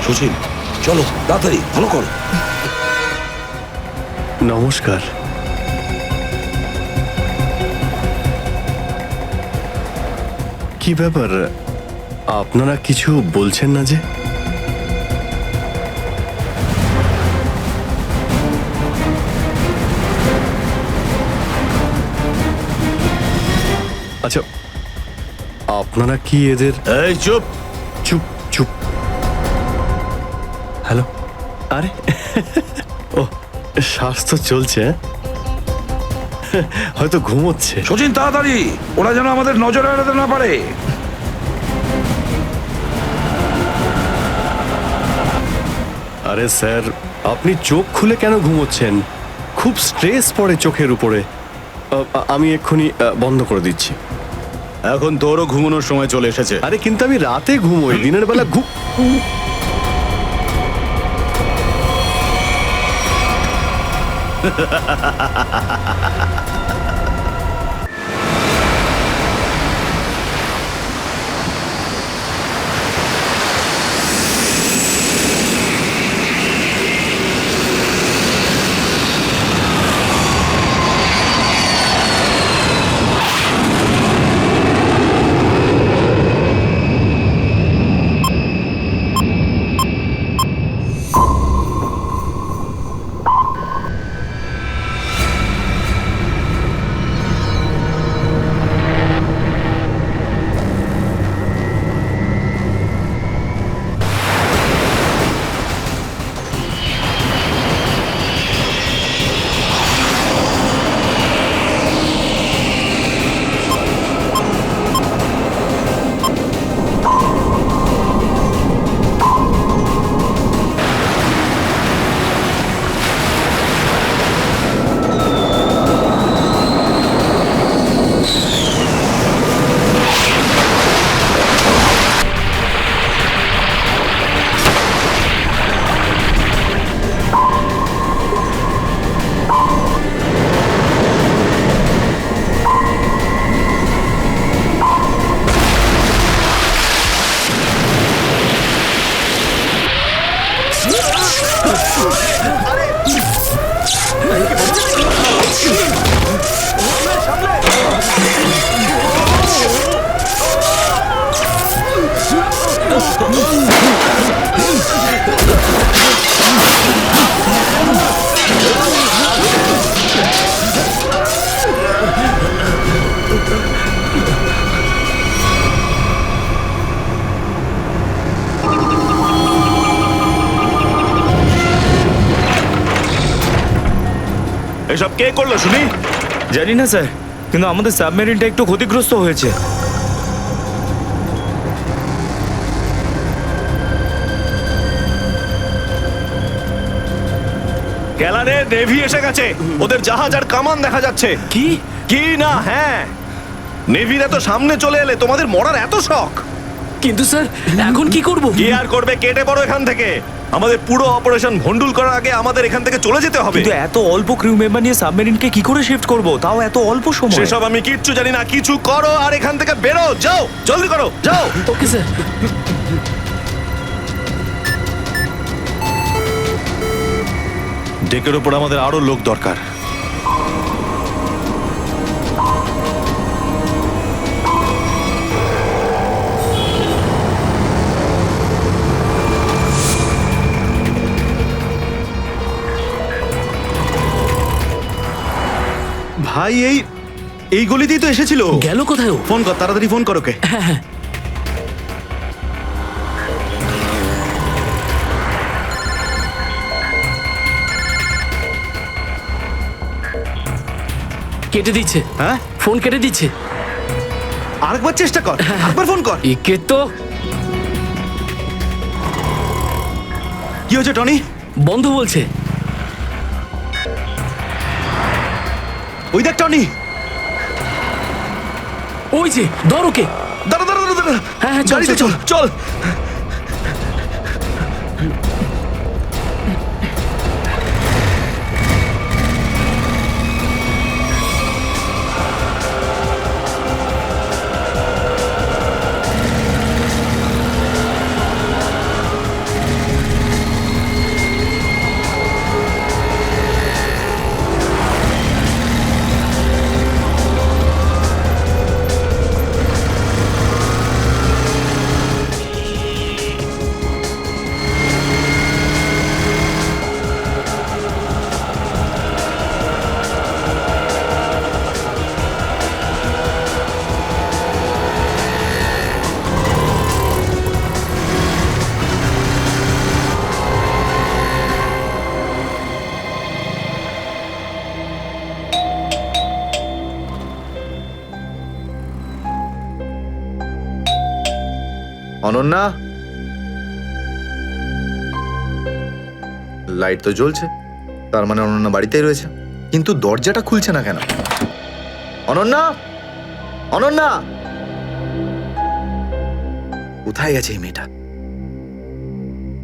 সুশীল, চলো তাড়াতাড়ি, ভালো করো। নমস্কার। কি ব্যাপার, আপনারা কিছু বলছেন না যে? আচ্ছা, আপনারা কি এদের... এই চুপ। চুপ চুপ। হ্যালো। আরে ও, স্বাস্থ্য চলছে, হয়তো ঘুমোচ্ছে। সচিন তাড়াতাড়ি, ওরা যেন আমাদের নজরে এড়াতে না পারে। আরে স্যার, আপনি চোখ খুলে কেন ঘুমোচ্ছেন? খুব স্ট্রেস পড়ে চোখের উপরে। আমি এক্ষুনি বন্ধ করে দিচ্ছি। এখন তোরও ঘুমানোর সময় চলে এসেছে। আরে কিন্তু আমি রাতে ঘুমোই, দিনের বেলা এসব কে করলো শুনি? জানি না স্যার, কিন্তু আমাদের সাবমেরিনটা একটু ক্ষতিগ্রস্ত হয়েছে। গ্যালারে নেভি এসে গেছে, ওদের জাহাজ আর কামান দেখা যাচ্ছে। কি? কি না? হ্যাঁ, নেভিরা তো সামনে চলে এলে তোমাদের মরার এত শখ। কিন্তু স্যার, এখন কি করব? কি আর করবে, কেটে পড়ো এখান থেকে। আমাদের পুরো অপারেশন ভন্ডুল করার আগে আমাদের এখান থেকে চলে যেতে হবে। কিন্তু এত অল্প ক্রিউ মেম্বার নিয়ে সাবমেরিনকে কি করে শিফট করব, তাও এত অল্প সময়? সেসব আমি কিচ্ছু জানি না, কিছু করো আর এখান থেকে বেরো, যাও, জলদি করো, যাও। Okay sir. ডেকের ওপর আমাদের আরো লোক দরকার। ভাই, এই গলিতেই তো এসেছিল। গেল কোথায় ও? ফোন কর, তাড়াতাড়ি ফোন কর ওকে। কেটে দিচ্ছে। হ্যাঁ, ফোন কেটে দিচ্ছে। আরেকবার চেষ্টা কর, আরেকবার ফোন কর। একে তো কি হয়েছে টনি? বন্ধ বলছে। ওই দেখ টনি। ওই যে, ধর ওকে। দাঁড়া দাঁড়া দাঁড়া দাঁড়া। হ্যাঁ, চল, গাড়িতে চল, চল চল। অনন্যা, লাইট তো জ্বলছে, তার মানে অনন্যা বাড়িতেই রয়েছে, কিন্তু দরজাটা খুলছে না কেন? অনন্যা, অনন্যা, কোথায় গেছে এই মেয়েটা?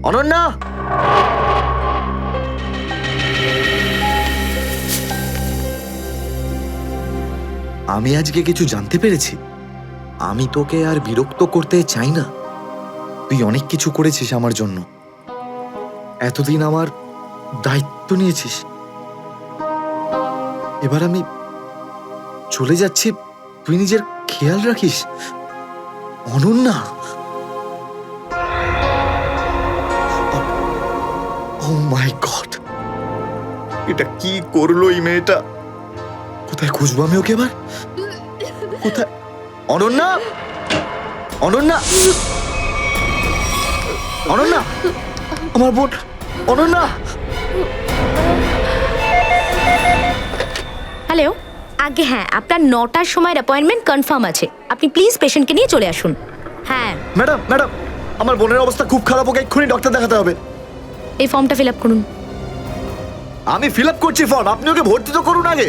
অনন্যা, আমি আজকে কিছু জানতে পেরেছি। আমি তোকে আর বিরক্ত করতে চাই না। তুই অনেক কিছু করেছিস আমার জন্য, এতদিন আমার দায়িত্ব নিয়েছিস। এবার আমি চলে যাচ্ছি, তুই নিজের খেয়াল রাখিস। অনন্যা, ও মাই গড, এটা কি করলো এই মেয়েটা? কোথায় খুঁজবো আমি ওকে এবার? কোথায়? অনন্যা, অনন্যা, অনন্যা, আমার বোন অনন্যা। হ্যালো, আগে হ্যাঁ, আপনার 9টার সময়ের অ্যাপয়েন্টমেন্ট কনফার্ম আছে। আপনি প্লিজ পেশেন্টকে নিয়ে চলে আসুন। হ্যাঁ, ম্যাডাম, ম্যাডাম, আমার বোনের অবস্থা খুব খারাপ, ওকে এক্ষুনি ডক্টর দেখাতে হবে। এই ফর্মটা ফিল আপ করুন। আমি ফিল আপ করছি ফর্ম, আপনি ওকে ভর্তি তো করুন আগে।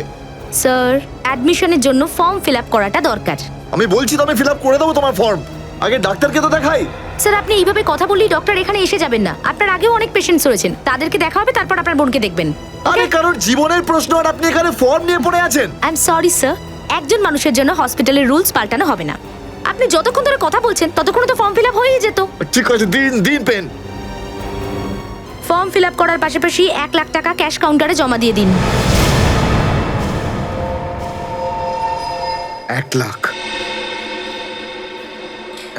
স্যার, অ্যাডমিশনের জন্য ফর্ম ফিল আপ করাটা দরকার। আমি বলছি তো আমি ফিল আপ করে দেবো তোমার ফর্ম, আগে ডাক্তারকে তো দেখাই। স্যার, আপনি এইভাবে কথা বললেই ডক্টর এখানে এসে যাবেন না। আপনার আগেও অনেক পেশেন্টস রয়েছেন, তাদেরকে দেখা হবে, তারপর আপনার বোনকে দেখবেন। আরে কারোর জীবনের প্রশ্ন আর আপনি এখানে ফর্ম নিয়ে পড়ে আছেন। আই এম সরি স্যার, একজন মানুষের জন্য হসপিটালের রুলস পাল্টানো হবে না। আপনি যতক্ষণ ধরে কথা বলছেন ততক্ষণ তো ফর্ম ফিল আপ হয়েই যেত। ঠিক আছে, দিন দিন পেন। ফর্ম ফিল আপ করার পাশাপাশি 1 লাখ টাকা ক্যাশ কাউন্টারে জমা দিয়ে দিন। 1 লাখ?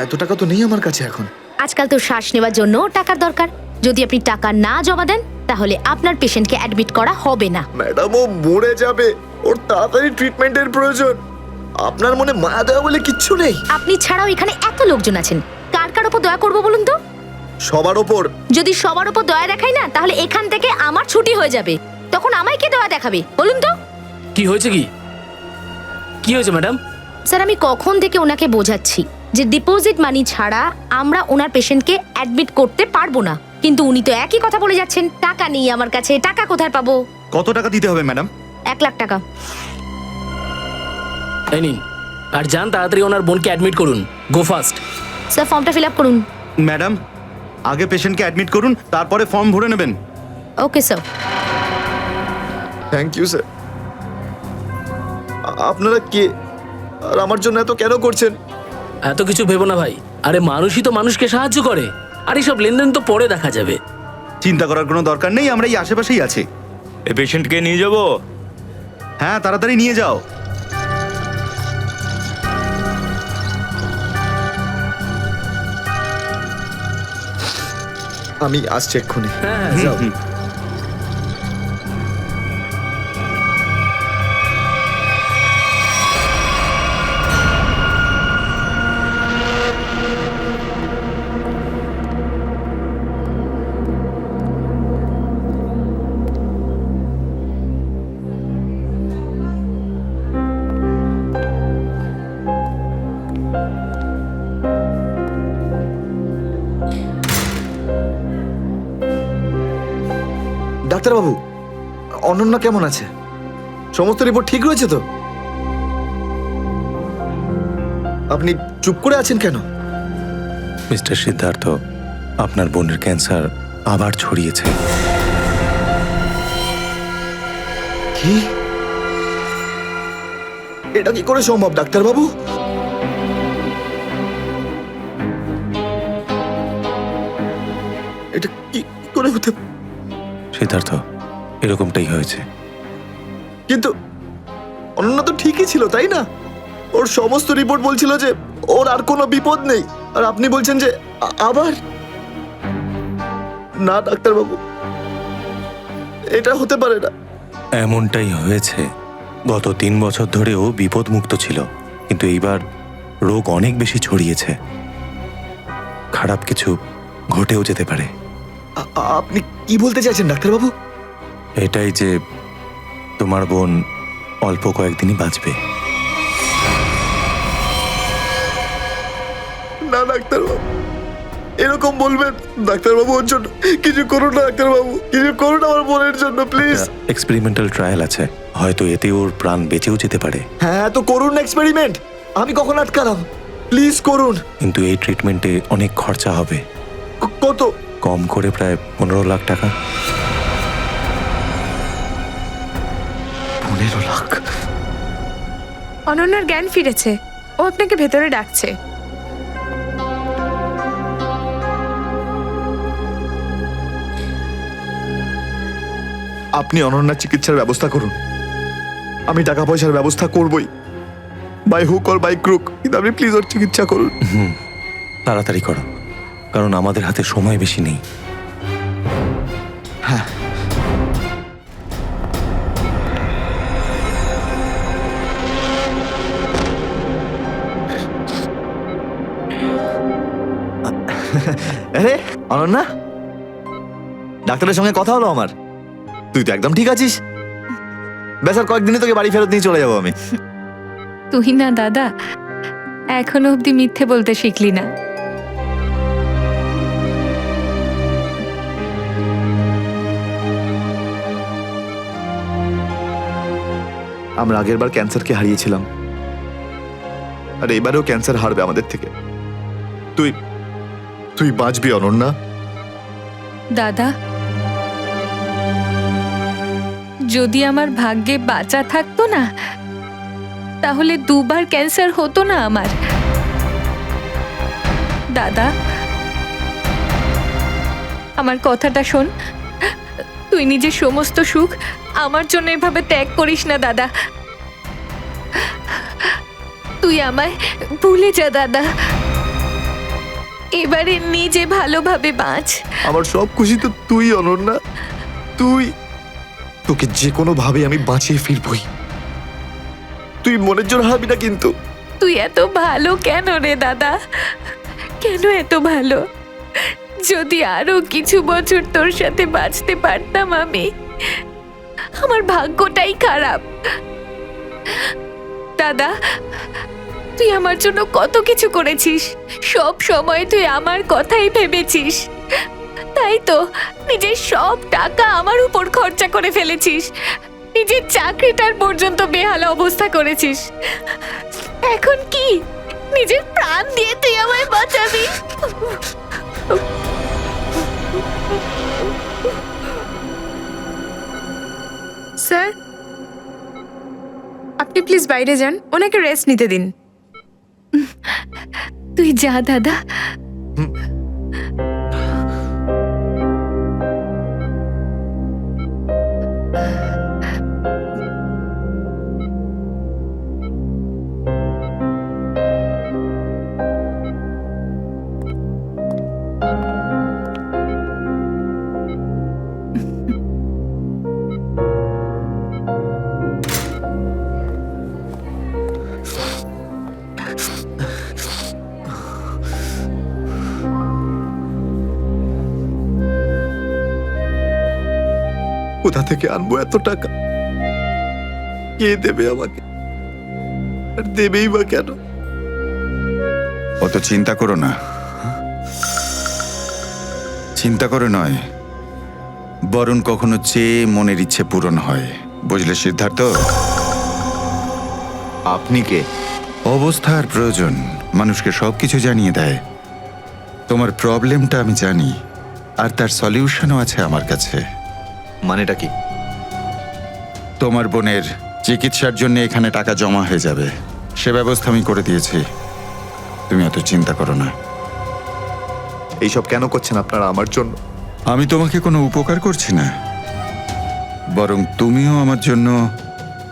এত টাকা তো নেই আমার কাছে এখন। আজকাল তো শ্বাস নেওয়ার জন্য টাকার দরকার। যদি আপনি টাকা না জমা দেন তাহলে আপনার পেশেন্টকে অ্যাডমিট করা হবে না। ম্যাডাম, ও মরে যাবে, ওর তাড়াতাড়ি ট্রিটমেন্টের প্রয়োজন। আপনার মনে মায়া দেওয়া বলে কিচ্ছু নেই? আপনি ছাড়াও এখানে এত লোকজন আছেন, কার কার উপর দয়া করবো বলুন তো? সবার ওপর। যদি সবার উপর দয়া দেখাই না, তাহলে এখান থেকে আমার ছুটি হয়ে যাবে। তখন আমায় কে দয়া দেখাবে বলুন তো? কি হয়েছে? কি হয়েছে ম্যাডাম? স্যার, আমি কখন থেকে ওনাকে বোঝাচ্ছি যে ডিপোজিট মানি ছাড়া আমরা ওনার পেশেন্টকে অ্যাডমিট করতে পারবো না, কিন্তু উনি তো একই কথা বলে যাচ্ছেন। টাকা নেই আমার কাছে, টাকা কোথায় পাবো? কত টাকা দিতে হবে ম্যাডাম? 1 লাখ টাকা। এই নিন, আর যান তাড়াতাড়ি ওনার বোনকে অ্যাডমিট করুন। Go fast. স্যার, ফর্মটা ফিল আপ করুন। ম্যাডাম, আগে পেশেন্টকে অ্যাডমিট করুন, তারপরে ফর্ম ভরে নেবেন। Okay sir. Thank you sir. আপনারা কে আর আমার জন্য এত কেন করছেন? এত কিছু ভেবো না ভাই, আরে মানুষই তো মানুষকে সাহায্য করে, আর এইসব লেনদেন তো পরে দেখা যাবে। চিন্তা করার কোনো দরকার নেই, আমরা এই আশেপাশেই আছি। এই পেশেন্টকে নিয়ে যাবো। হ্যাঁ, তাড়াতাড়ি নিয়ে যাও। আমি আসছি এক্ষুনি। হ্যাঁ যাও। ডাক্তারবাবু, অনন্যা কেমন আছে? সমস্ত রিপোর্ট ঠিক রয়েছে তো? আপনি চুপ করে আছেন কেন? মিস্টার সিদ্ধার্থ, আপনার বোনের ক্যান্সার আবার ছড়িয়েছে। কি? এটা কি করে সম্ভব ডাক্তারবাবু? এটা কি করে হতে? সিদ্ধার্থ, এরকমটাই হয়েছে। কিন্তু অনন্যা তো ঠিকই ছিল, তাই না? ওর সমস্ত রিপোর্ট বলছিল যে ওর আর কোনো বিপদ নেই, আর আপনি বলছেন যে আবার? না ডাক্তারবাবু, এটা হতে পারে না। এমনটাই হয়েছে। গত 3 বছর ধরেও বিপদমুক্ত ছিল, কিন্তু এইবার রোগ অনেক বেশি ছড়িয়েছে। খারাপ কিছু ঘটেও যেতে পারে। আপনি কি বলতে চাইছেন ডাক্তারবাবু? এটাই যে তোমার বোন অল্প কয়েকদিনই বাঁচবে। না ডাক্তারবাবু, এরকম বলবেন? ডাক্তারবাবু ওর জন্য কিছু করুন না, ডাক্তারবাবু কিছু করুন আমার বোনের জন্য প্লিজ। এক্সপেরিমেন্টাল ট্রায়াল আছে, হয়তো এতে ওর প্রাণ বেঁচেও যেতে পারে। হ্যাঁ তো করুন এক্সপেরিমেন্ট, আমি কখন আটকালাম? প্লিজ করুন। কিন্তু এই ট্রিটমেন্টে অনেক খরচা হবে, কত? কম করে প্রায় 15 লাখ টাকা। 15 লাখ? অনন্যার জ্ঞান ফিরেছে, ও আপনাকে ভেতরে ডাকছে। আপনি অনন্যার চিকিৎসার ব্যবস্থা করুন, আমি টাকা পয়সার ব্যবস্থা করবই, by hook or by crook, কিন্তু আপনি প্লিজ ওর চিকিৎসা করুন। তাড়াতাড়ি করো, কারণ আমাদের হাতে সময় বেশি নেই। আরে অনন্যা, ডাক্তারের সঙ্গে কথা হলো আমার, তুই তো একদম ঠিক আছিস। ব্যাস আর কয়েকদিনে তোকে বাড়ি ফেরত নিয়ে চলে যাবো আমি। তুই না দাদা, এখনো অব্দি মিথ্যে বলতে শিখলি না। আমরা আগের বার ক্যান্সারকে হারিয়েছিলাম, আর এবারেও ক্যান্সার হারবে আমাদের থেকে। তুই তুই বাঁচবি অনন্যা। দাদা, যদি আমার ভাগ্যে বাঁচা থাকতো না, তাহলে 2 বার ক্যান্সার হতো না আমার। দাদা, আমার কথাটা শোন, তুই নিজের সমস্ত সুখ আমার জন্য এভাবে ত্যাগ করিস না দাদা। তুই আমায় ভুলে যা দাদা, এবারে নিজে ভালোভাবে বাঁচ। আমার সব খুশি তো তুই অনন্যা, তুই, তোকে যে কোনো ভাবে আমি বাঁচিয়ে ফিরবই, তুই মনের জোর হারাবি না কিন্তু। তুই এত ভালো কেন রে দাদা, কেন এত ভালো? যদি আরো কিছু বছর তোর সাথে বাঁচতে পারতাম আমি, আমার ভাগ্যটাই খারাপ। দাদা, তুই আমার জন্য কত কিছু করেছিস, সব সময় তুই আমার কথাই ভেবেছিস, তাই তো নিজের সব টাকা আমার উপর খরচা করে ফেলেছিস, নিজের চাকরিটার পর্যন্ত বেহাল অবস্থা করেছিস। এখন কি নিজের প্রাণ দিয়ে তুই আমায় বাঁচাবি? স্যার, আপনি প্লিজ বাইরে যান, ওনাকে রেস্ট নিতে দিন। তুই যা দাদা। কোথা থেকে আনবো এত টাকা? কে দেবে আমাকে? আর দেবেই বা কেন? অত চিন্তা করো না, চিন্তা করে নয়, বরং কখনো চেয়ে মনের ইচ্ছে পূরণ হয়, বুঝলে সিদ্ধার্থ? আপনি কে? অবস্থার প্রয়োজন মানুষকে সবকিছু জানিয়ে দেয়। তোমার প্রবলেমটা আমি জানি, আর তার সলিউশনও আছে আমার কাছে। মানেটা কি? তোমার বোনের চিকিৎসার জন্য এখানে টাকা জমা হয়ে যাবে, সে ব্যবস্থা আমি করে দিয়েছি, তুমি অত চিন্তা করো না। এইসব কেন করছেন আপনারা আমার জন্য? আমি তোমাকে কোনো উপকার করছি না, বরং তুমিও আমার জন্য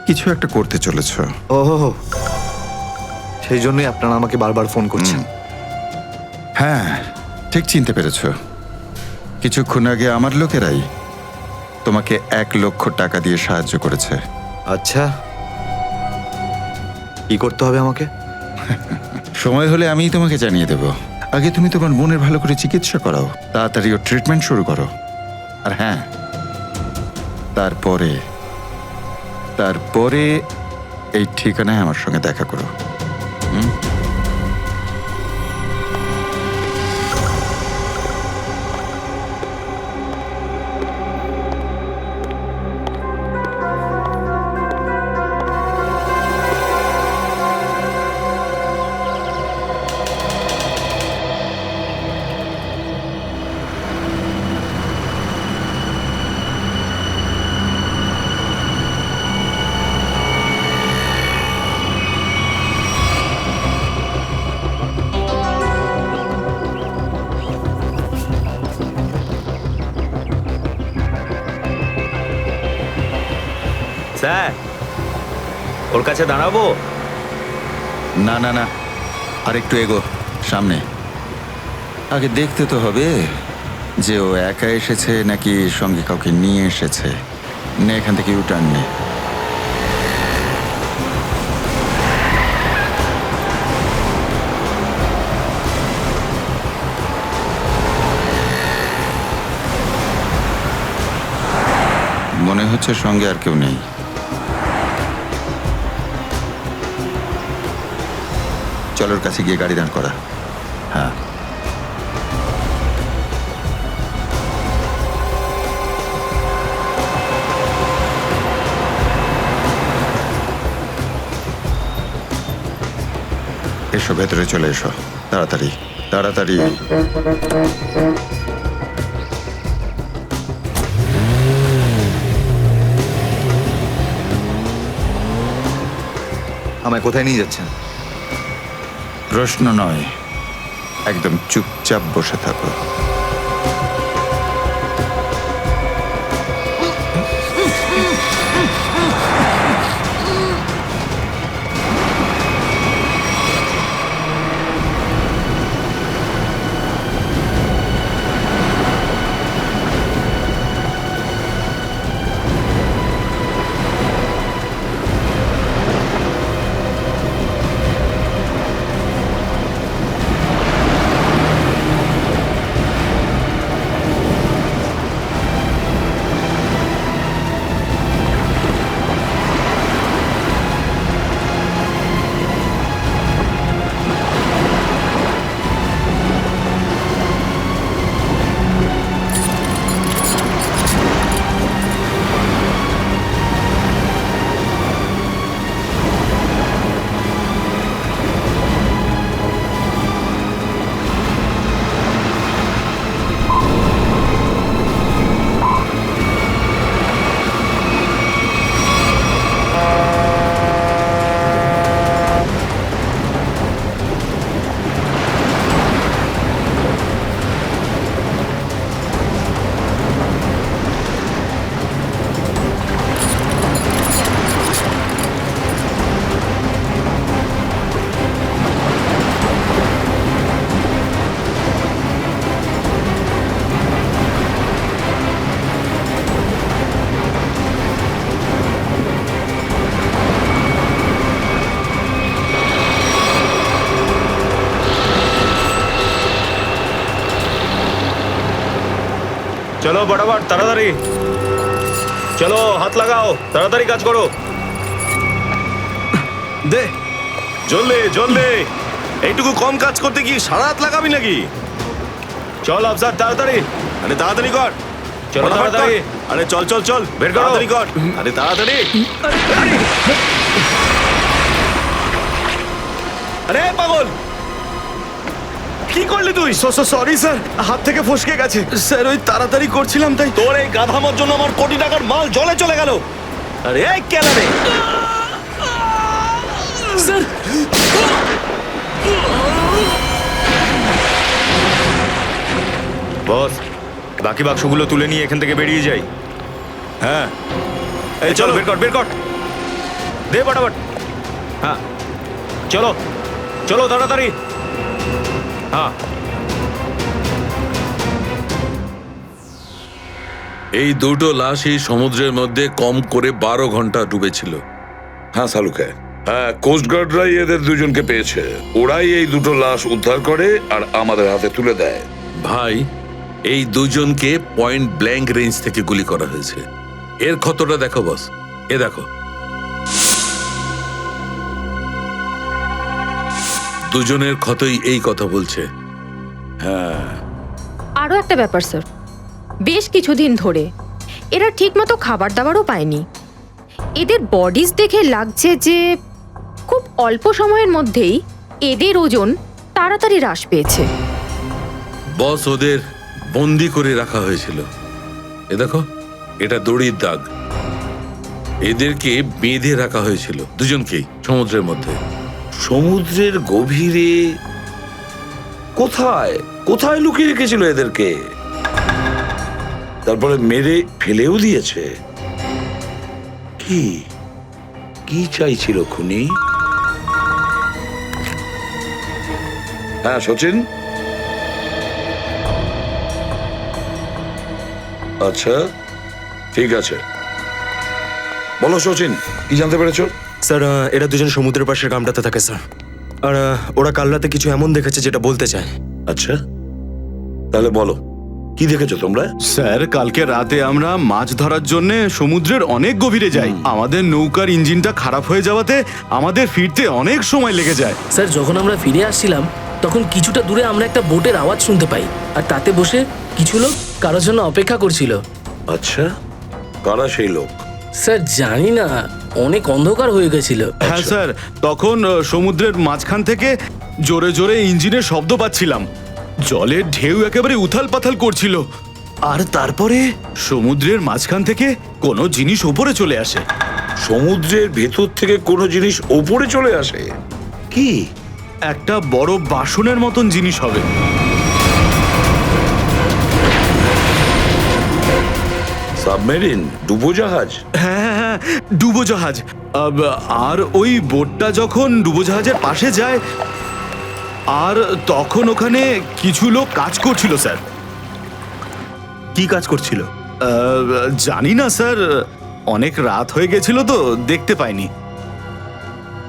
কিছু একটা করতে চলেছ। ওহো, সেই জন্যই আপনারা আমাকে বারবার ফোন করছেন। হ্যাঁ, ঠিক চিনতে পেরেছ। কিছুক্ষণ আগে আমার লোকেরাই তোমাকে 1 লক্ষ টাকা দিয়ে সাহায্য করেছে। আচ্ছা, কি করতে হবে আমাকে? সময় হলে আমিই তোমাকে জানিয়ে দেব। আগে তুমি তোমার বোনের ভালো করে চিকিৎসা করাও, তাড়াতাড়ি ওর ট্রিটমেন্ট শুরু করো। আর হ্যাঁ, তারপরে এই ঠিকানায় আমার সঙ্গে দেখা করো। স্যার ওর কাছে দাঁড়াবো? না না না, আর একটু এগো সামনে। আগে দেখতে তো হবে যে ও একা এসেছে নাকি সঙ্গে কাউকে নিয়ে এসেছে। নে এখান থেকে ইউটার্ন নে। মনে হচ্ছে সঙ্গে আর কেউ নেই। চল ওর কাছে গিয়ে গাড়ি দাঁড় করা। হ্যাঁ, এসো ভেতরে চলে এসো, তাড়াতাড়ি তাড়াতাড়ি। আমায় কোথায় নিয়ে যাচ্ছেন? প্রশ্ন নয়, একদম চুপচাপ বসে থাকো। চলো বরাবর, তাড়াতাড়ি চলো, হাত লাগাও, তাড়াতাড়ি কাজ করো। দে। জলদি জলদি, এইটুকু কম কাজ করতে কি সারা হাত লাগাবি নাকি? চল আফসার, তাড়াতাড়ি। আরে তাড়াতাড়ি কর, চলো তাড়াতাড়ি। আরে চল চল চল, বের কর, তাড়াতাড়ি কর। আরে তাড়াতাড়ি। আরে পাগল, কি করলি তুই? সরি স্যার, হাত থেকে ফসকে গেছে স্যার, ওই তাড়াতাড়ি করছিলাম তাই। তোর এই গাধামোর জন্য আমার কোটি টাকার মাল জলে চলে গেল। আরে এই কেলারে স্যার বস, বাকি বাক্সগুলো তুলে নিয়ে এখান থেকে বেরিয়ে যাই। হ্যাঁ, এই চলো, বের কর বের কর, দে ফটাফট। হ্যাঁ চলো চলো তাড়াতাড়ি। হ্যাঁ, এই দুটো লাশই সমুদ্রের মধ্যে কম করে 12 ঘন্টা ডুবেছিল। হ্যাঁ সালুকে, হ্যাঁ কোস্টগার্ডরাই এদের দুজনকে পেয়েছে। ওরাই এই দুটো লাশ উদ্ধার করে আর আমাদের হাতে তুলে দেয়। ভাই, এই দুজনকে পয়েন্ট ব্ল্যাঙ্ক রেঞ্জ থেকে গুলি করা হয়েছে। এর ক্ষতটা দেখো বস, এ দেখো। দুজনের ক্ষতই এই কথা বলছে। হ্যাঁ, আরও একটা ব্যাপার স্যার, বেশ কিছুদিন ধরে এরা ঠিকমতো খাবার দাবারও পায়নি। এদের বডিজ দেখে লাগছে যে খুব অল্প সময়ের মধ্যেই এদের ওজন তাড়াতাড়ি হ্রাস পেয়েছে। বস, ওদের বন্দি করে রাখা হয়েছিল। এ দেখো, এটা দড়ির দাগ। এদেরকে বেঁধে রাখা হয়েছিল দুজনকেই সমুদ্রের মধ্যে। সমুদ্রের গভীরে কোথায় কোথায় লুকিয়ে রেখেছিল এদেরকে, তারপরে মেরে ফেলেও দিয়েছে। কি কি কি চাইছিল খুনি? হ্যাঁ সচিন, আচ্ছা ঠিক আছে, বলো সচিন, কি জানতে পেরেছো? স্যার এরা দুজন সমুদ্রের পাশের গ্রামটাতে থাকে স্যার। আর ওরা কাল রাতে কিছু এমন দেখেছে যেটা বলতে চায়। আচ্ছা, তাহলে বলো কি দেখেছো তোমরা? স্যার কালকে রাতে আমরা মাছ ধরার জন্য সমুদ্রের অনেক গভীরে যাই। আমাদের নৌকার ইঞ্জিনটা খারাপ হয়ে যাওয়াতে আমাদের ফিরতে অনেক সময় লেগে যায়। স্যার যখন আমরা ফিরে আসছিলাম তখন কিছুটা দূরে আমরা একটা বোটের আওয়াজ শুনতে পাই, আর তাতে বসে কিছু লোক কারোর জন্য অপেক্ষা করছিল। আচ্ছা, কারা সেই লোক? স্যার জানি না, অনেক অন্ধকার হয়ে গেছিল। হ্যাঁ স্যার, তখন সমুদ্রের মাঝখান থেকে জোরে জোরে ইঞ্জিনের শব্দ পাচ্ছিলাম। জলের ঢেউ একেবারে উথাল পাথাল করছিল, আর তারপরে সমুদ্রের মাঝখান থেকে কোনো জিনিস ওপরে চলে আসে। সমুদ্রের ভেতর থেকে কোনো জিনিস ওপরে চলে আসে? কি? একটা বড় বাসনের মতন জিনিস হবে। সাবমেরিন, ডুবোজাহাজ? হ্যাঁ হ্যাঁ, ডুবোজাহাজ। আর ওই বোটটা যখন ডুবোজাহাজের পাশে যায়, আর তখন ওখানে কিছু লোক কাজ করছিল স্যার। কি কাজ করছিল? জানি না স্যার, অনেক রাত হয়ে গেছিল তো দেখতে পাইনি।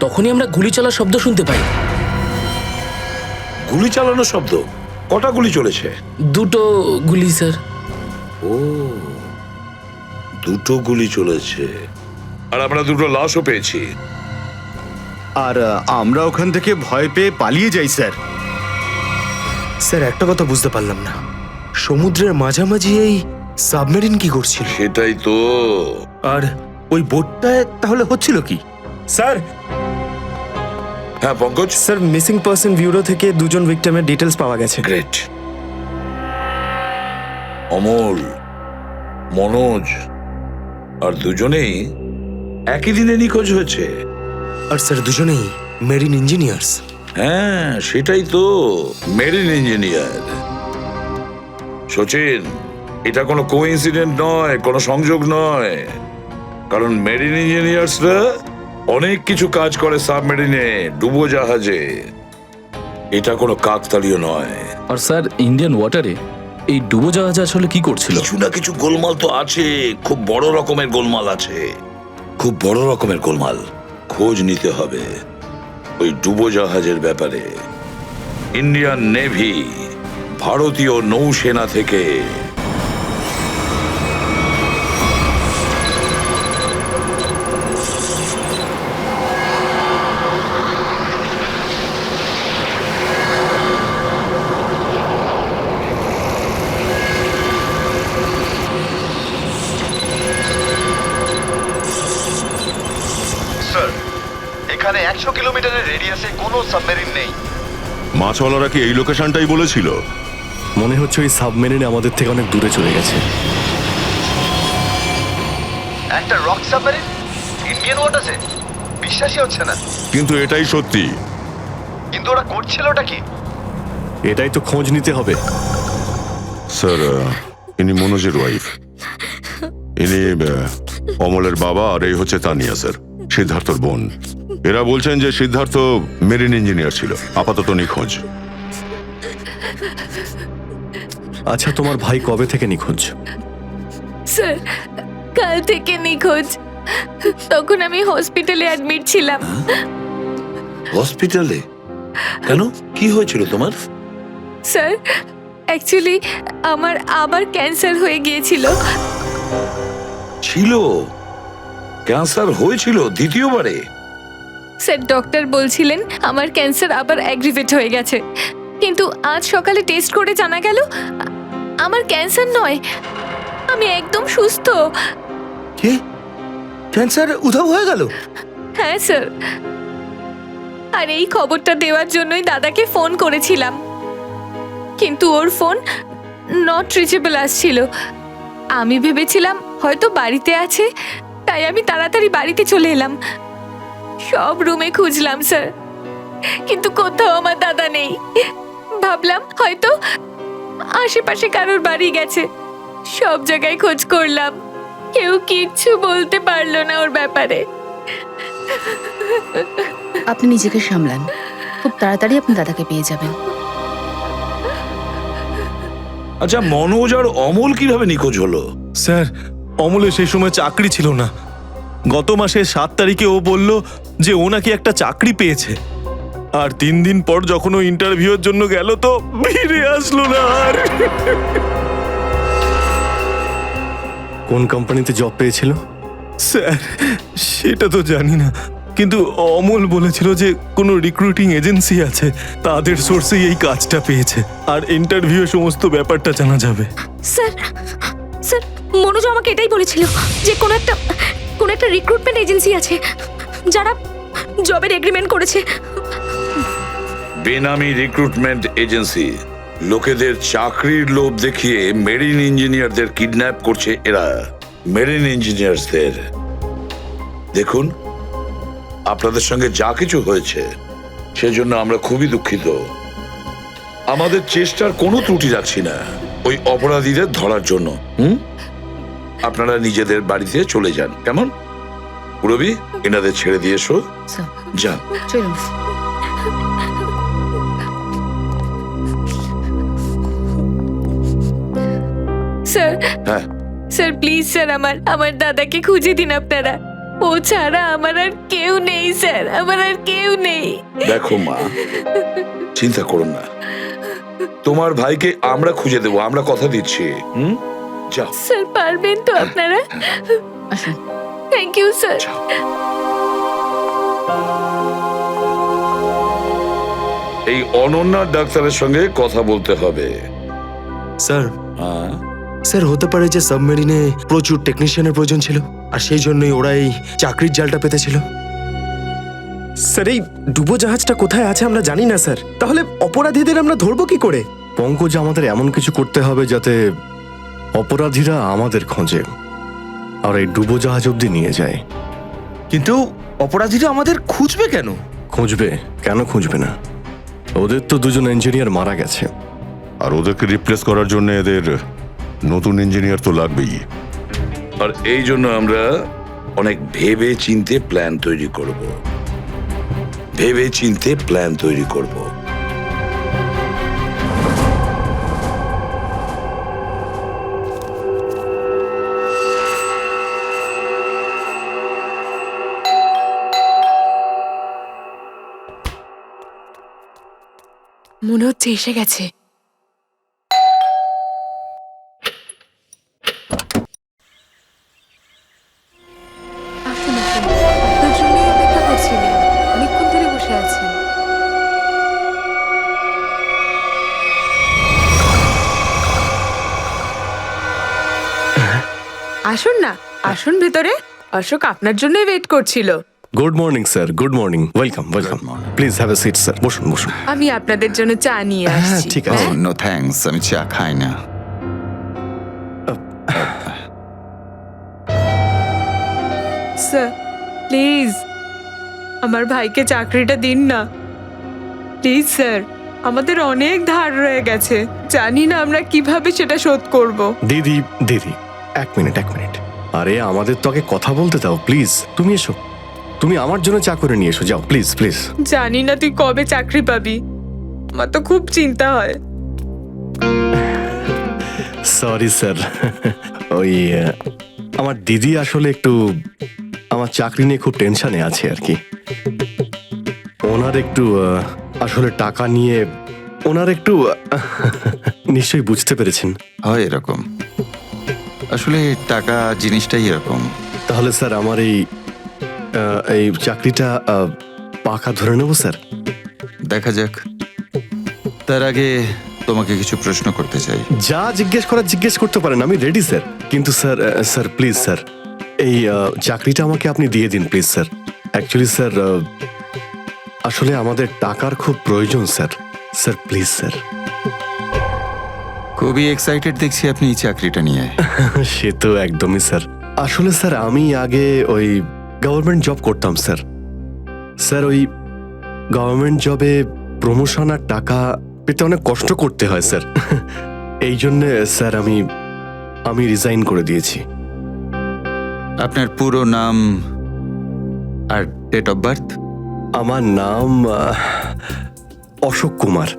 তখনই আমরা গুলি চলার শব্দ শুনতে পাই। গুলি চালানোর শব্দ? কটা গুলি চলেছে? 2টো গুলি স্যার। ও, 2টো গুলি চলেছে। আর আমরা 2টো লাশও পেয়েছি। আর আমরা ওখান থেকে ভয় পেয়ে পালিয়ে যাই স্যার। স্যার একটা কথা বুঝতে পারলাম না, সমুদ্রের মাঝামাঝি এই সাবমেরিন কি করছিল? সেটাই তো। আর ওই বোটটায় তাহলে হচ্ছিল কি? স্যার, হ্যাঁ Pankaj? Sir missing person bureau থেকে 2জন ভিক্টিমের ডিটেলস পাওয়া গেছে। গ্রেট। অমল, মনোজ আর দুজনেই একই দিনে নিখোঁজ হয়েছে। আর স্যার দুজনেই মেরিন ইঞ্জিনিয়ার্স। হ্যাঁ সেটাই তো, মেরিন ইঞ্জিনিয়ার। সচিন, এটা কোনো কোইন্সিডেন্ট নয়, কোনো সংযোগ নয়, কারণ মেরিন ইঞ্জিনিয়ার্সরা অনেক কিছু কাজ করে সাবমেরিনে, ডুবোজাহাজে। এটা কোনো কাকতালীয় নয়। আর স্যার ইন্ডিয়ান ওয়াটারে এই ডুবোজাহাজ আসলে কি করছিল? কিছু না কিছু গোলমাল তো আছে, খুব বড় রকমের গোলমাল আছে, খুব বড় রকমের গোলমাল। খোঁজ নিতে হবে ওই ডুবোজাহাজের ব্যাপারে। ইন্ডিয়ান নেভি, ভারতীয় নৌসেনা থেকে এখানে 100 কিলোমিটারের রেডিয়াসে কোনো সাবমেরিন নেই। মাছওয়ালারা কি এই লোকেশনটাই বলেছিল? মনে হচ্ছে ওই সাবমেরিন আমাদের থেকে অনেক দূরে চলে গেছে। একটা রক সাবমেরিন ইন্ডিয়ান ওয়াটারে? বিশ্বাসই হচ্ছে না। কিন্তু এটাই সত্যি। কিন্তু ওরা করছিলটা কি? এটাই তো খোঁজ নিতে হবে। স্যার, ইনি মনোজের ওয়াইফ, ইনি অমলের বাবা, আর এই হচ্ছে তানিয়া স্যার, সিদ্ধার্থর বোন। এরা বলছেন যে সিদ্ধার্থ মেরিন ইঞ্জিনিয়ার ছিল, আপাতত নিখোঁজ। আচ্ছা তোমার ভাই কবে থেকে নিখোঁজ? স্যার কাল থেকে নিখোঁজ। তখন আমি হসপিটালে অ্যাডমিট ছিলাম। হসপিটালে? কেন, কি হয়েছিল তোমার? স্যার অ্যাকচুয়ালি আমার আবার ক্যান্সার হয়ে গিয়েছিল। ছিল? ক্যান্সার হয়েছিল দ্বিতীয়বারে? স্যার ডক্টর বলছিলেন আমার ক্যান্সার আবার অ্যাগ্রিভেট হয়ে গেছে, কিন্তু আজ সকালে টেস্ট করে জানা গেল আমার ক্যান্সার নয়, আমি একদম সুস্থ। কি? ক্যান্সার উধাও হয়ে গেল? হ্যাঁ স্যার, আর এই খবরটা দেওয়ার জন্যই দাদাকে ফোন করেছিলাম, কিন্তু ওর ফোন নট রিচেবল আসছিল। আমি ভেবেছিলাম হয়তো বাড়িতে আছে, তাই আমি তাড়াতাড়ি বাড়িতে চলে এলাম। সব রুমে খুঁজলাম স্যার, কিন্তু কোথাও আমার দাদা নেই। ভাবলাম হয়তো আশেপাশে কারোর বাড়ি গেছে, সব জায়গায় খোঁজ করলাম, কেউ কিচ্ছু বলতে পারলো না ওর ব্যাপারে। আপনি নিজেকে সামলান, খুব তাড়াতাড়ি আপনি দাদাকে পেয়ে যাবেন। আচ্ছা, মনোজ আর অমল কিভাবে নিখোঁজ হলো? স্যার, অমলের সেই সময় চাকরি ছিল না। গত মাসের 7 তারিখে ও বলল যে ও নাকি একটা চাকরি পেয়েছে, আর 3 দিন পর যখন ও ইন্টারভিউর জন্য গেল তো ফিরে আসলো না আর। কোন কোম্পানিতে জব পেয়েছিল? স্যার, সেটা তো জানি না, কিন্তু অমল বলেছিল যে কোনো রিক্রুটিং এজেন্সি আছে, তাদের সোর্সেই এই কাজটা পেয়েছে, আর ইন্টারভিউ সমস্ত ব্যাপারটা জানা যাবে। স্যার, স্যার, মনোজ আমাকে এটাই বলেছিল যে কোনো একটা রিক্রুটমেন্ট এজেন্সি আছে যারা জবের এগ্রিমেন্ট করেছে। বেনামি রিক্রুটমেন্ট এজেন্সি লোকেদের চাকরির লোভ দেখিয়ে মেরিন ইঞ্জিনিয়ারদের কিডন্যাপ করছে এরা। মেরিন ইঞ্জিনিয়ারদের দেখুন, আপনাদের সঙ্গে যা কিছু হয়েছে সেজন্য আমরা খুবই দুঃখিত। আমাদের চেষ্টার কোনো ত্রুটি রাখছি না ওই অপরাধীদের ধরার জন্য। আপনারা নিজেদের বাড়িতে চলে যান, কেমন? পুরবি, এনাদের ছেড়ে দিয়ে এসো। যান, চলুন। স্যার, হ্যাঁ, স্যার প্লিজ স্যার, আমার দাদাকে খুঁজে দিন আপনারা। ও ছাড়া আমার আর কেউ নেই স্যার, আমার আর কেউ নেই। দেখো মা, চিন্তা করুন না, তোমার ভাইকে আমরা খুঁজে দেবো, আমরা কথা দিচ্ছি। যাও স্যার, পারবেন তো আপনারা? আসুন। Thank you sir. এই অনন্যা ডাক্তারের সঙ্গে কথা বলতে হবে। স্যার, স্যার হতে পারে যে সাবমেরিনে প্রচুর টেকনিশিয়ানের প্রয়োজন ছিল, আর সেই জন্যই ওরা এই চাকরির জালটা পেতেছিল। স্যার, এই ডুবো জাহাজটা কোথায় আছে আমরা জানি না স্যার, তাহলে অপরাধীদের আমরা ধরবো কি করে? পঙ্কজ, আমাদের এমন কিছু করতে হবে যাতে অপরাধীরা আমাদের খোঁজে আর এই ডুবো জাহাজ অব্দি নিয়ে যায়। কিন্তু অপরাধীরা আমাদের খুঁজবে কেন? খুঁজবে কেন? খুঁজবে না? ওদের তো 2জন ইঞ্জিনিয়ার মারা গেছে, আর ওদেরকে রিপ্লেস করার জন্য এদের নতুন ইঞ্জিনিয়ার তো লাগবেই। আর এই জন্য আমরা অনেক ভেবে চিন্তে প্ল্যান তৈরি করব। ভেবে চিন্তে প্ল্যান তৈরি করব। মনে হচ্ছে এসে গেছে। আসুন, আসুন, আপনার জন্যই অপেক্ষা করছিলেন, অনেকক্ষণ ধরে বসে আছেন। আসুন না, আসুন ভেতরে। অশোক আপনার জন্যই ওয়েট করছিল। Good morning sir, good morning. Welcome, welcome. Please have a seat sir. বসুন, বসুন। আমি আপনাদের জন্য চা নিয়ে হ্যাঁ, আসছি। ঠিক আছে। নো থ্যাঙ্কস, আমি চা খাই না। স্যার, প্লিজ আমার ভাইকে চাকরিটা দিন না, প্লিজ স্যার। আমাদের অনেক ধার রয়ে গেছে, জানি না আমরা কিভাবে সেটা শোধ করব। দিদি, দিদি, 1 মিনিট, 1 মিনিট। আরে আমাদের তো আগে কথা বলতে দাও, প্লিজ। তুমি এসো, তুমি আমার জন্য চা করে নিয়ে এসো, যাও প্লিজ, প্লিজ। জানি না তুই কবে চাকরি পাবি, আমার তো খুব চিন্তা হয়। সরি স্যার, ওই আমার দিদি আসলে একটু আমার চাকরি নিয়ে খুব টেনশনে আছে আর কি। ওনার একটু আসলে টাকা নিয়ে ওনার একটু নিশ্চয়ই বুঝতে পেরেছেন। হয় এরকম, আসলে টাকা জিনিসটাই এরকম। তাহলে স্যার আমার এই চাকরিটা পাকা ধরে নেব স্যার। দেখা যাক, তার আগে তোমাকে কিছু প্রশ্ন করতে চাই। যা জিজ্ঞেস করার জিজ্ঞেস করতে পারেন, আমি রেডি স্যার। কিন্তু স্যার, স্যার প্লিজ স্যার, এই চাকরিটা আমাকে আপনি দিয়ে দিন প্লিজ স্যার। অ্যাকচুয়ালি স্যার, আসলে আমাদের টাকার খুব প্রয়োজন স্যার। Sir please sir. খুবই এক্সাইটেড দেখছি আপনি এই চাকরিটা নিয়ে। সে তো একদমই স্যার। আসলে স্যার আমি আগে ওই গভর্নমেন্ট জব করতাম স্যার। স্যার ওই গভর্নমেন্ট জবে প্রমোশন আর টাকা পেতে অনেক কষ্ট করতে হয় স্যার। এই জন্য স্যার আমি রিজাইন করে দিয়েছি। আপনার পুরো নাম আর ডেট অফ বার্থ? আমার নাম Ashok Kumar.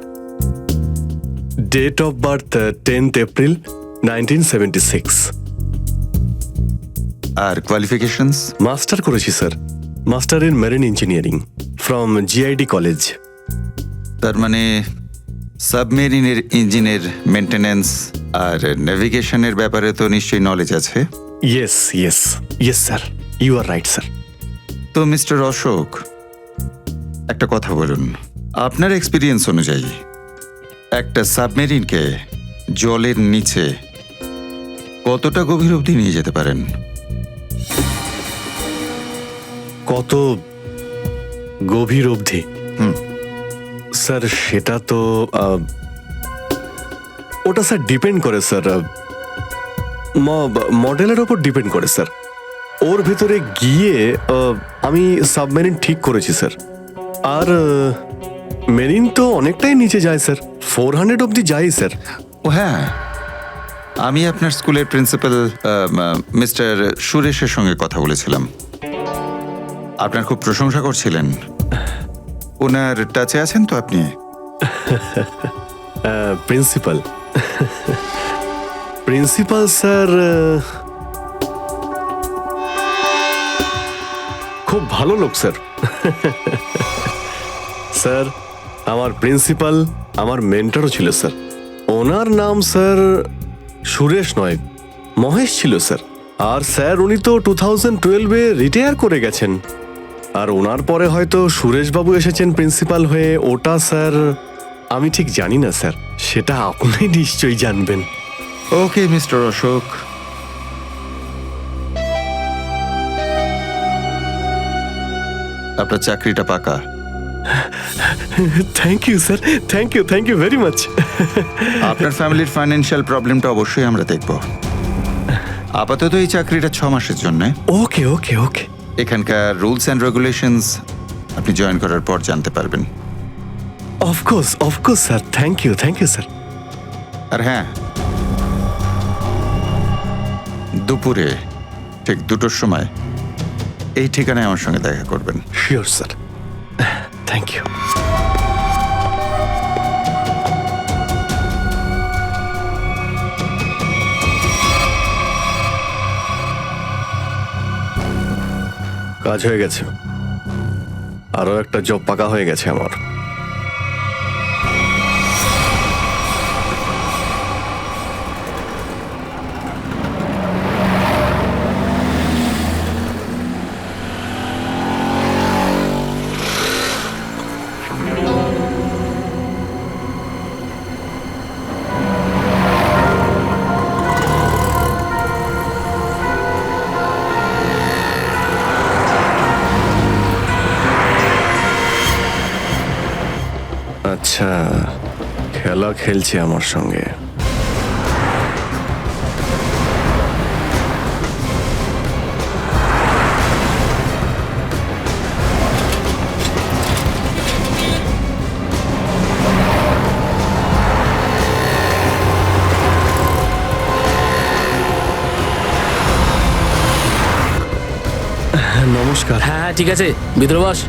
Date of birth 10th April 1976। আর কোয়ালিফিকেশনস? মাস্টার করেছি sir, master in marine engineering from GID college. তার মানে সাবমেরিনের ইঞ্জিনের মেনটেন্যান্স আর নেভিগেশনের ব্যাপারে তো নিশ্চয়ই নলেজ আছে। Yes yes yes sir, you are right sir. তো মিস্টার অশোক, একটা কথা বলুন, আপনার এক্সপিরিয়েন্স অনুযায়ী একটা সাবমেরিনকে জলের নিচে কতটা গভীর অবধি নিয়ে যেতে পারেন? কত গভীর অবধি? স্যার সেটা তো ওটা স্যার ডিপেন্ড করে স্যার, মডেলের ওপর ডিপেন্ড করে স্যার। ওর ভেতরে গিয়ে আমি সাবমেরিন ঠিক করেছি স্যার। আর মেরিন তো অনেকটাই নিচে যায় স্যার, 400 অবধি যাই স্যার। ও হ্যাঁ, আমি আপনার স্কুলের প্রিন্সিপাল মিস্টার সুরেশের সঙ্গে কথা বলেছিলাম, আপনার খুব প্রশংসা করছিলেন। ওনার টাচে আছেন তো আপনি? প্রিন্সিপাল প্রিন্সিপাল স্যার খুব ভালো লোক স্যার। স্যার আমার প্রিন্সিপাল আমার মেন্টরও ছিল স্যার। ওনার নাম স্যার সুরেশ নয়, মহেশ ছিল স্যার। আর স্যার উনি তো 2012-এ রিটায়ার করে গেছেন। আর ওনার পরে হয়তো সুরেশবাবু এসেছেন প্রিন্সিপাল হয়ে, ওটা স্যার আমি ঠিক জানি না স্যার, সেটা আপনি নিশ্চয়ই জানবেন। ওকে মিস্টার অশোক, আপনার চাকরিটা পাকা। Thank you sir, thank you very much. আপনার ফ্যামিলির ফাইন্যান্সিয়াল প্রবলেমটা অবশ্যই আমরা দেখব। আপাতত এই চাকরিটা 6 মাসের জন্য। ওকে ওকে ওকে। এখানকার রুলস অ্যান্ড রেগুলেশনস আপনি জয়েন করার পর জানতে পারবেন। Of course sir, thank you sir. আর হ্যাঁ, দুপুরে ঠিক 2টোর সময় এই ঠিকানায় আমার সঙ্গে দেখা করবেন। Sure sir, thank you. কাজ হয়ে গেছে, আরো একটা জব পাকা হয়ে গেছে আমার। আচ্ছা, খেলা খেলছে আমার সঙ্গে। নমস্কার। হ্যাঁ ঠিক আছে, ভিতরে বস।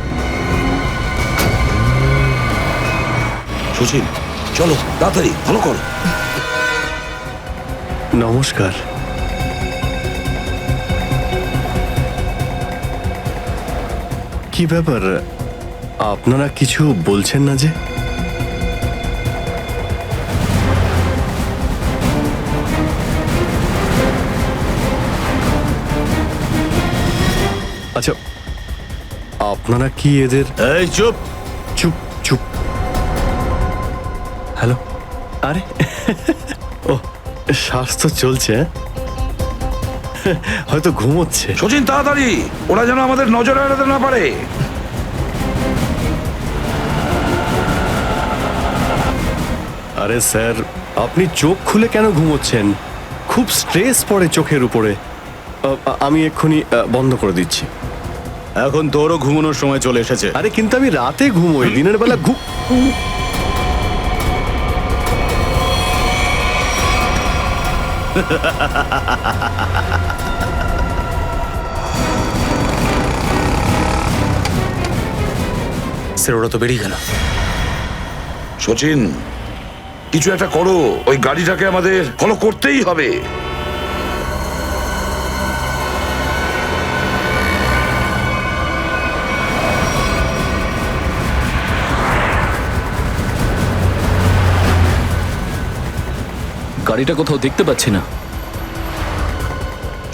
সুশীল চলো তাড়াতাড়ি, ভালো করো। নমস্কার। কি ব্যাপার, আপনারা কিছু বলছেন না যে? আচ্ছা, আপনারা কি এদের... এই চুপ চুপ চুপ। হ্যালো, আরে ও শ্বাস তো চলছে, হয়তো ঘুমোচ্ছে। সচিন তাড়াতাড়ি, ওরা যেন আমাদের নজরে এড়াতে না পারে। আরে স্যার, আপনি চোখ খুলে কেন ঘুমোচ্ছেন? খুব স্ট্রেস পড়ে চোখের উপরে। আমি এক্ষুনি বন্ধ করে দিচ্ছি। এখন তোরও ঘুমানোর সময় চলে এসেছে। আরে কিন্তু আমি রাতে ঘুমোই, দিনের বেলা স্যার ওরা তো বেরিয়ে গেল। সচিন, কিছু একটা করো, ওই গাড়িটাকে আমাদের ফলো করতেই হবে। গাড়িটা কোথাও দেখতে পাচ্ছি না।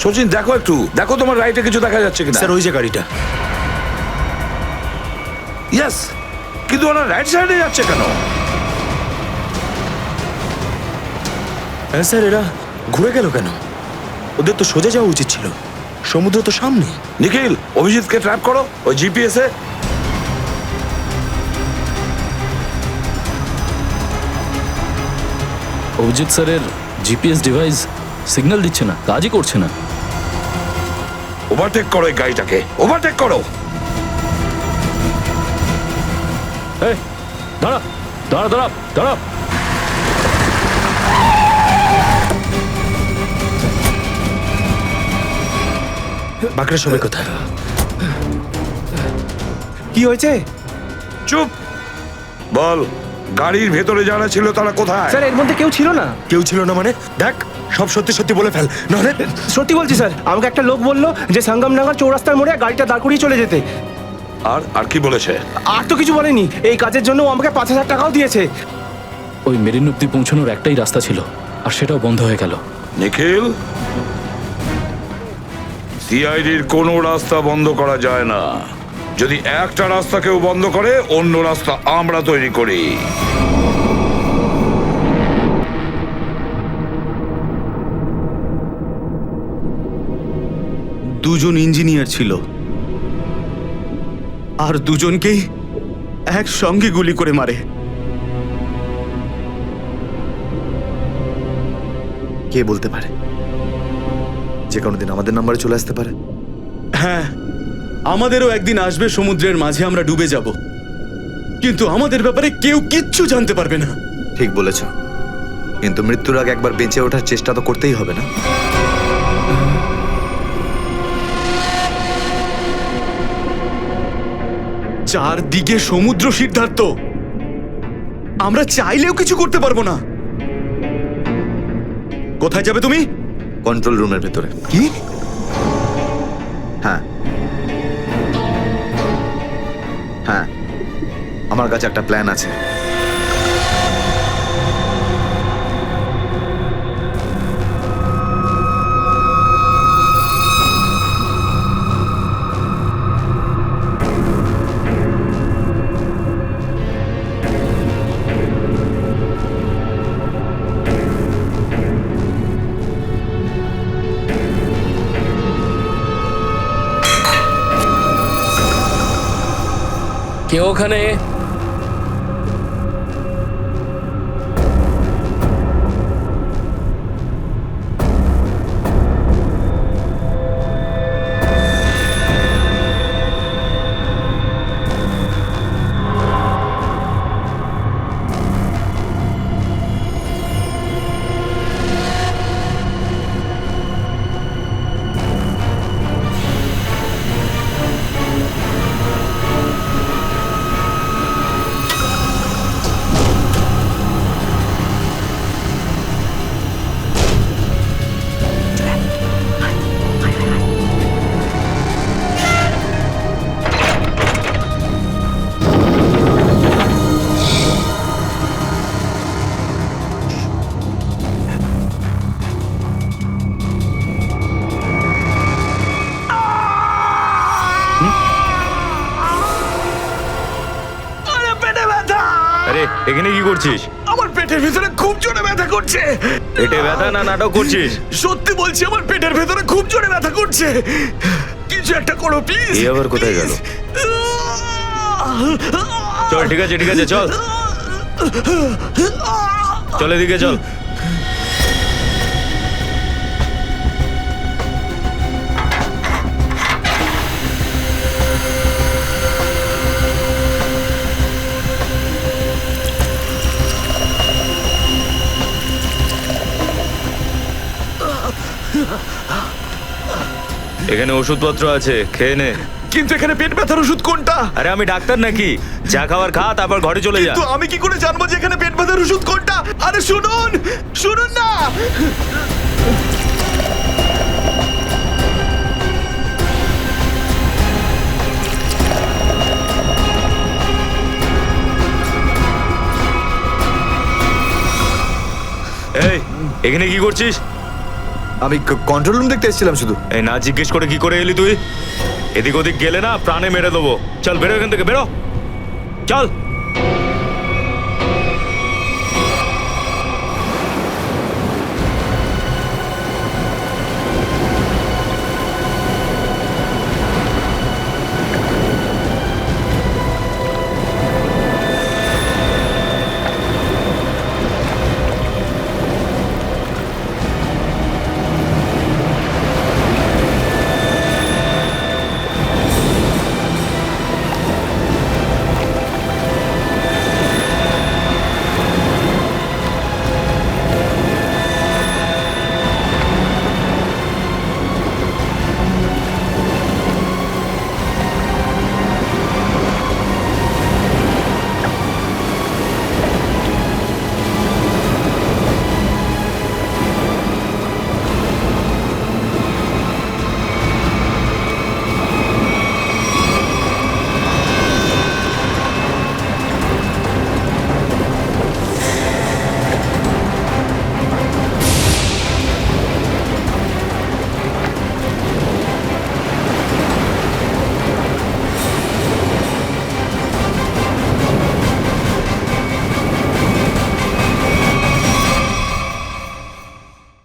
সচিন দেখো একটু, দেখো তোমার রাইটে কিছু দেখা যাচ্ছে কিনা। স্যার ওই যে গাড়িটা। ইয়েস, কিন্তু ওনার রাইট সাইডে যাচ্ছে কেন? হ্যাঁ স্যার, এরা ঘুরে গেল কেন? ওদের তো সোজা যাওয়া উচিত ছিল, সমুদ্র তো সামনে। নিখিল, অভিজিৎকে ট্র্যাপ করো ওই জিপিএস এ। অভিজিৎ স্যারের জিপিএস ডিভাইস সিগন্যাল দিচ্ছে না, কাজই করছে না। ওভারটেক করো এই গাড়িটাকে, ওভারটেক করো। এই দাঁড়া দাঁড়া দাঁড়া দাঁড়া। বাঁকড়া সবাই কোথায়? কি হয়েছে? চুপ বল, গাড়ির ভেতরে যারা ছিল তারা কোথায়? স্যার এর মধ্যে কেউ ছিল না। কেউ ছিল না মানে? দেখ, সব সত্যি সত্যি বলে ফেল, নাহলে। সত্যি বলছি স্যার, আমাকে একটা লোক বললো যে সঙ্গমনগর চৌরাস্তার মোড়ে গাড়িটা দাঁড় করিয়ে চলে যেতে। আর আর কি বলেছে? আর তো কিছু বলেনি, এই কাজের জন্য ও আমাকে 5,000 টাকাও দিয়েছে। ওই মেরিন অব্দি পৌঁছানোর একটাই রাস্তা ছিল, আর সেটাও বন্ধ হয়ে গেল। নিখিল, সিআইডির কোনো রাস্তা বন্ধ করা যায় না। যদি একটা রাস্তা কেউ বন্ধ করে, অন্য রাস্তা আমরা তৈরি করি। দুজন ইঞ্জিনিয়ার ছিল, আর দুজনকেই একসঙ্গে গুলি করে মারে। কে বলতে পারে? যে কোনো দিন আমাদের নাম্বারে চলে আসতে পারে। হ্যাঁ, আমাদেরও একদিন আসবে, সমুদ্রের মাঝে আমরা ডুবে যাব, কিন্তু আমাদের ব্যাপারে কেউ কিচ্ছু জানতে পারবে না। ঠিক বলেছ, কিন্তু মৃত্যুর আগে একবার বেঁচে ওঠার চেষ্টা তো করতেই হবে না? চারদিকে সমুদ্র, সিদ্ধার্থ, আমরা চাইলেও কিছু করতে পারবো না। কোথায় যাবে তুমি? কন্ট্রোল রুমের ভেতরে। কি? হ্যাঁ হ্যাঁ, আমার কাছে একটা প্ল্যান আছে। কেউ ওখানে? আরে এখানে কি করছিস? আমার পেটের ভিতরে খুব জোরে ব্যথা করছে। পেটে ব্যথা না নাটক করছিস? সত্যি বলছি, আমার পেটের ভেতরে খুব জোরে ব্যথা করছে। কিছু একটা করো প্লিজ। এই আবার কোথায় গেল? চল, ঠিক আছে ঠিক আছে, চল চল, এদিকে চল। এখানে ওষুধপত্র আছে, খেয়ে নে। কিন্তু এখানে পেট ব্যথার ওষুধ কোনটা? আরে আমি ডাক্তার নাকি? যা খাবার খা, তারপর ঘরে চলে যা। কিন্তু আমি কি করে জানবো যে এখানে পেট ব্যথার ওষুধ কোনটা? আরে শুনুন, শুনুন না। এই, এখানে কি করছিস? আমি কন্ট্রোল রুম দেখতে এসেছিলাম শুধু। এই না জিজ্ঞেস করে কি করে এলি তুই? এদিক ওদিক গেলে না প্রাণে মেরে দেবো। চল বেরো এখান থেকে, বেরো, চল।